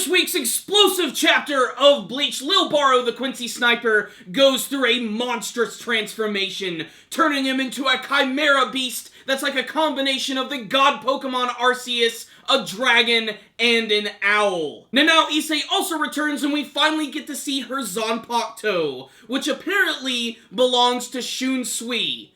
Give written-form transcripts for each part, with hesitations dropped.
this week's explosive chapter of Bleach, Lil Baro the Quincy Sniper goes through a monstrous transformation, turning him into a chimera beast that's like a combination of the god Pokemon Arceus, a dragon, and an owl. Nanao Issei also returns and we finally get to see her Zanpaukto, which apparently belongs to Shunsui.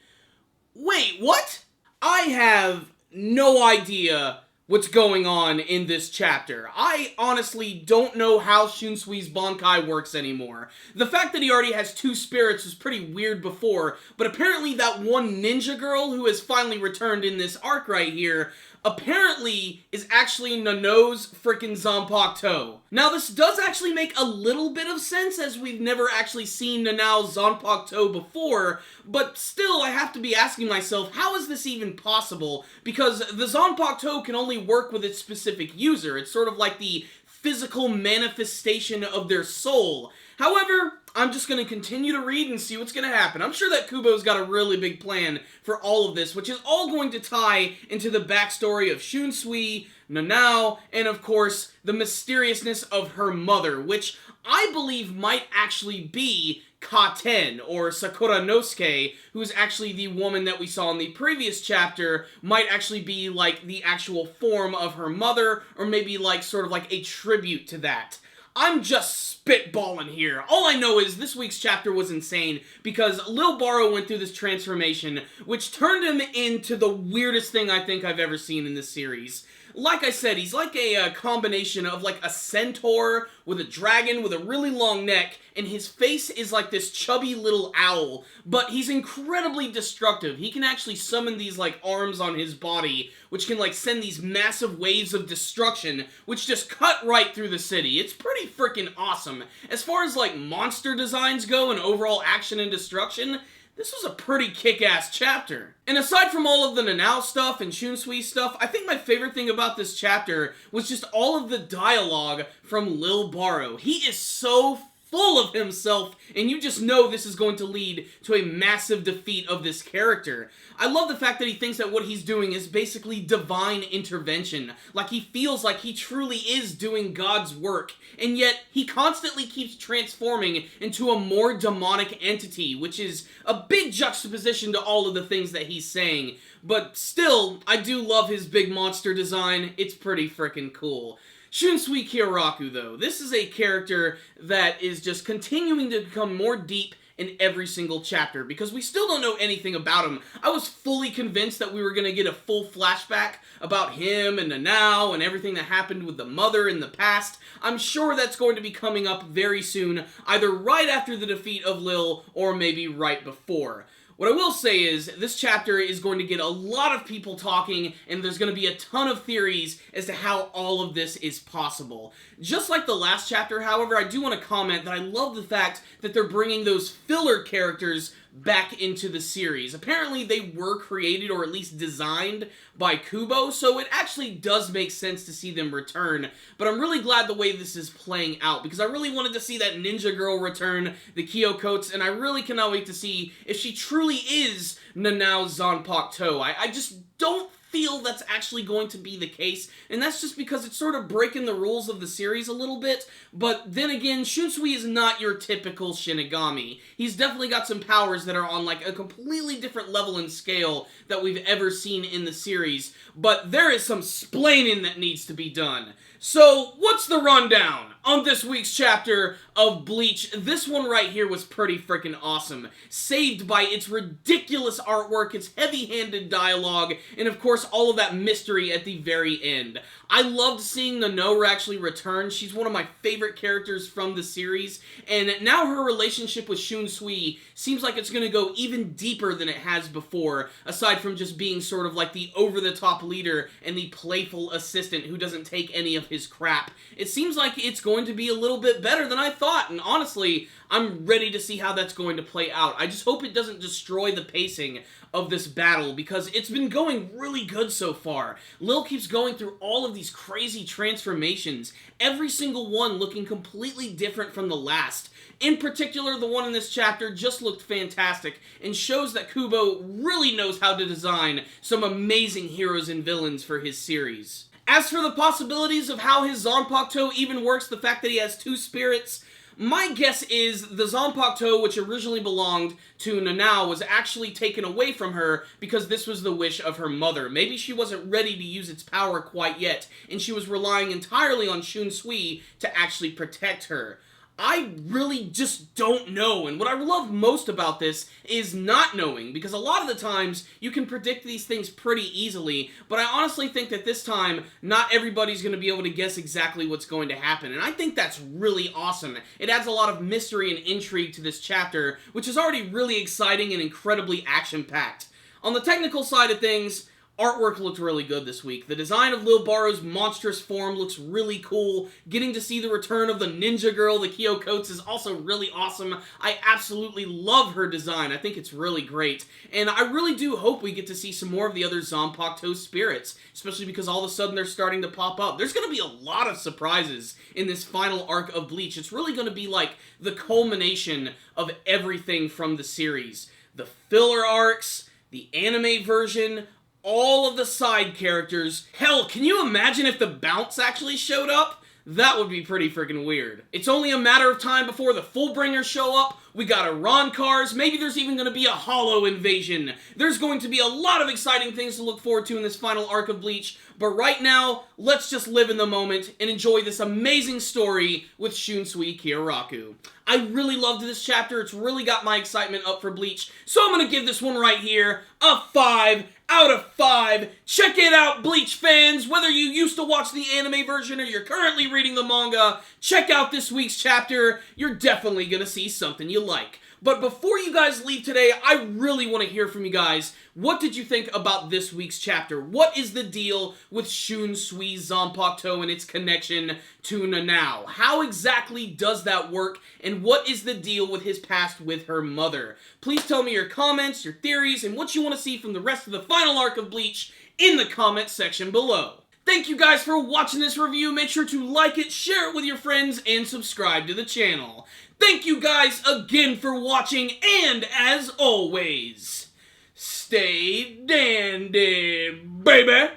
Wait, what? I have no idea what's going on in this chapter. I honestly don't know how Shunsui's Bankai works anymore. The fact that he already has two spirits was pretty weird before, but apparently that one ninja girl who has finally returned in this arc right here apparently is actually Nanao's frickin' Zanpaukto. Now this does actually make a little bit of sense as we've never actually seen Nanao's Zanpaukto before, but still I have to be asking myself, how is this even possible? Because the Zanpaukto can only work with its specific user. It's sort of like the physical manifestation of their soul. However, I'm just going to continue to read and see what's going to happen. I'm sure that Kubo's got a really big plan for all of this, which is all going to tie into the backstory of Shunsui, Nanao, and of course, the mysteriousness of her mother, which I believe might actually be Katen, or Sakura Nosuke, who's actually the woman that we saw in the previous chapter, might actually be like the actual form of her mother, or maybe like sort of like a tribute to that. I'm just spitballing here. All I know is this week's chapter was insane because Lil Baro went through this transformation, which turned him into the weirdest thing I think I've ever seen in this series. Like I said, he's like a combination of like a centaur with a dragon with a really long neck, and his face is like this chubby little owl, but he's incredibly destructive. He can actually summon these like arms on his body, which can like send these massive waves of destruction, which just cut right through the city. It's pretty freaking awesome. As far as like monster designs go and overall action and destruction, this was a pretty kick-ass chapter. And aside from all of the Nanao stuff and Shunsui stuff, I think my favorite thing about this chapter was just all of the dialogue from Lil Baro. He is so full of himself, and you just know this is going to lead to a massive defeat of this character. I love the fact that he thinks that what he's doing is basically divine intervention. Like he feels like he truly is doing God's work, and yet he constantly keeps transforming into a more demonic entity, which is a big juxtaposition to all of the things that he's saying. But still, I do love his big monster design. It's pretty freaking cool. Shunsui Kyoukotsu, though. This is a character that is just continuing to become more deep in every single chapter, because we still don't know anything about him. I was fully convinced that we were going to get a full flashback about him and Nanao and everything that happened with the mother in the past. I'm sure that's going to be coming up very soon, either right after the defeat of Lil, or maybe right before. What I will say is, this chapter is going to get a lot of people talking, and there's going to be a ton of theories as to how all of this is possible. Just like the last chapter, however, I do want to comment that I love the fact that they're bringing those filler characters back into the series. Apparently they were created, or at least designed, by Kubo, so it actually does make sense to see them return, but I'm really glad the way this is playing out, because I really wanted to see that ninja girl return, the Kyoukotsu, and I really cannot wait to see if she truly is Nanao's Zanpaukto. I just don't feel that's actually going to be the case, and that's just because it's sort of breaking the rules of the series a little bit, but then again, Shunsui is not your typical Shinigami. He's definitely got some powers that are on like a completely different level and scale that we've ever seen in the series, but there is some splaining that needs to be done. So, what's the rundown on this week's chapter of Bleach? This one right here was pretty freaking awesome. Saved by its ridiculous artwork, its heavy-handed dialogue, and of course all of that mystery at the very end. I loved seeing Nanao actually return. She's one of my favorite characters from the series, and now her relationship with Shunsui seems like it's going to go even deeper than it has before, aside from just being sort of like the over-the-top leader and the playful assistant who doesn't take any of his crap. It seems like it's going to be a little bit better than I thought, and honestly, I'm ready to see how that's going to play out. I just hope it doesn't destroy the pacing of this battle, because it's been going really good so far. Lil keeps going through all of these crazy transformations, every single one looking completely different from the last. In particular, the one in this chapter just looked fantastic, and shows that Kubo really knows how to design some amazing heroes and villains for his series. As for the possibilities of how his Zanpaukto even works, the fact that he has two spirits, my guess is the Zanpaukto, which originally belonged to Nanao, was actually taken away from her because this was the wish of her mother. Maybe she wasn't ready to use its power quite yet, and she was relying entirely on Shunsui to actually protect her. I really just don't know, and what I love most about this is not knowing, because a lot of the times you can predict these things pretty easily, but I honestly think that this time, not everybody's going to be able to guess exactly what's going to happen, and I think that's really awesome. It adds a lot of mystery and intrigue to this chapter, which is already really exciting and incredibly action-packed. On the technical side of things, artwork looked really good this week. The design of Lil Baro's monstrous form looks really cool. Getting to see the return of the ninja girl, the Kyoukotsu, is also really awesome. I absolutely love her design. I think it's really great. And I really do hope we get to see some more of the other Zanpaukto spirits, especially because all of a sudden they're starting to pop up. There's going to be a lot of surprises in this final arc of Bleach. It's really going to be like the culmination of everything from the series. The filler arcs, the anime version, all of the side characters. Hell, can you imagine if the Bounce actually showed up? That would be pretty freaking weird. It's only a matter of time before the Fullbringers show up. We got Iran cars. Maybe there's even going to be a Hollow invasion. There's going to be a lot of exciting things to look forward to in this final arc of Bleach. But right now, let's just live in the moment and enjoy this amazing story with Shunsui Kyoukotsu. I really loved this chapter. It's really got my excitement up for Bleach. So I'm going to give this one right here a 5 out of 5. Check it out, Bleach fans. Whether you used to watch the anime version or you're currently reading the manga, check out this week's chapter. You're definitely going to see something you like. But before you guys leave today, I really want to hear from you guys. What did you think about this week's chapter? What is the deal with Shunsui Zanpaukto and its connection to Nanao? How exactly does that work? And what is the deal with his past with her mother? Please tell me your comments, your theories, and what you want to see from the rest of the final arc of Bleach in the comment section below. Thank you guys for watching this review. Make sure to like it, share it with your friends, and subscribe to the channel. Thank you guys again for watching, and as always, stay dandy, baby!